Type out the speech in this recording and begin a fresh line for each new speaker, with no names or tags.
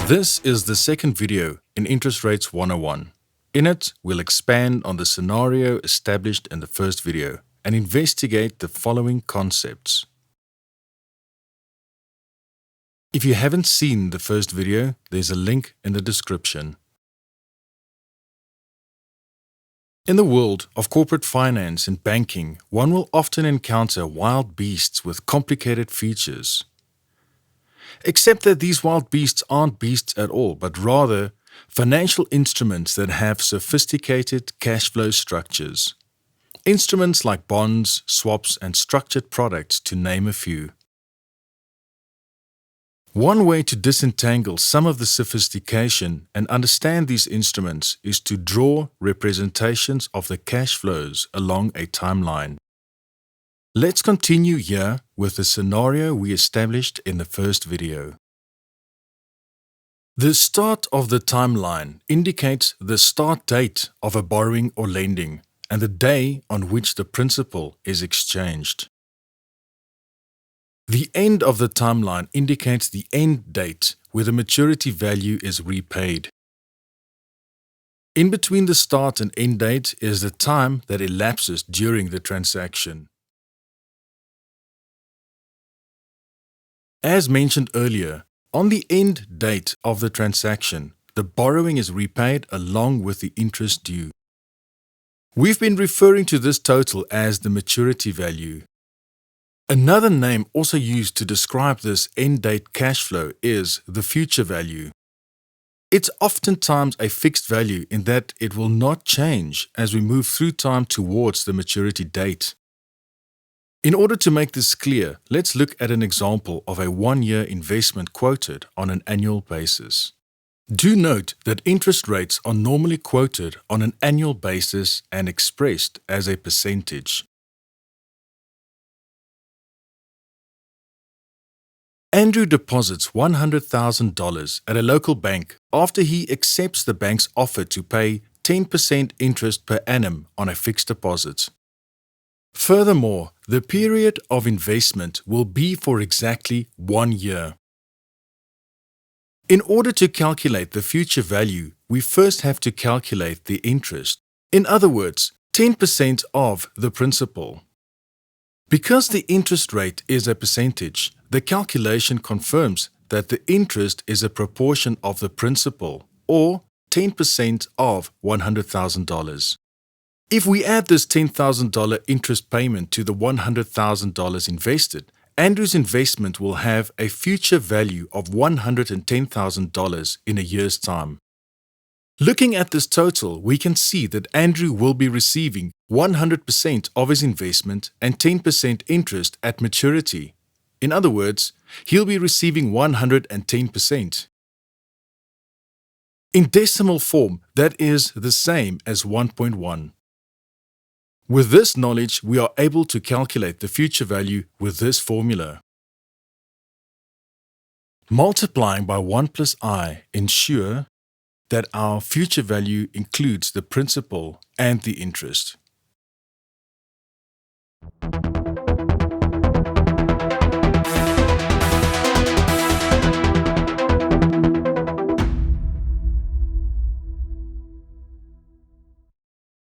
This is the second video in Interest Rates 101. In it, we'll expand on the scenario established in the first video and investigate the following concepts. If you haven't seen the first video, there's a link in the description. In the world of corporate finance and banking, one will often encounter wild beasts with complicated features. Except that these wild beasts aren't beasts at all, but rather financial instruments that have sophisticated cash flow structures. Instruments like bonds, swaps, and structured products, to name a few. One way to disentangle some of the sophistication and understand these instruments is to draw representations of the cash flows along a timeline. Let's continue here with the scenario we established in the first video. The start of the timeline indicates the start date of a borrowing or lending and the day on which the principal is exchanged. The end of the timeline indicates the end date where the maturity value is repaid. In between the start and end date is the time that elapses during the transaction. As mentioned earlier, on the end date of the transaction, the borrowing is repaid along with the interest due. We've been referring to this total as the maturity value. Another name also used to describe this end date cash flow is the future value. It's oftentimes a fixed value in that it will not change as we move through time towards the maturity date. In order to make this clear, let's look at an example of a one-year investment quoted on an annual basis. Do note that interest rates are normally quoted on an annual basis and expressed as a percentage. Andrew deposits $100,000 at a local bank after he accepts the bank's offer to pay 10% interest per annum on a fixed deposit. Furthermore, the period of investment will be for exactly 1 year. In order to calculate the future value, we first have to calculate the interest. In other words, 10% of the principal. Because the interest rate is a percentage, the calculation confirms that the interest is a proportion of the principal, or 10% of $100,000. If we add this $10,000 interest payment to the $100,000 invested, Andrew's investment will have a future value of $110,000 in a year's time. Looking at this total, we can see that Andrew will be receiving 100% of his investment and 10% interest at maturity. In other words, he'll be receiving 110%. In decimal form, that is the same as 1.1. With this knowledge, we are able to calculate the future value with this formula. Multiplying by 1 plus I ensure that our future value includes the principal and the interest.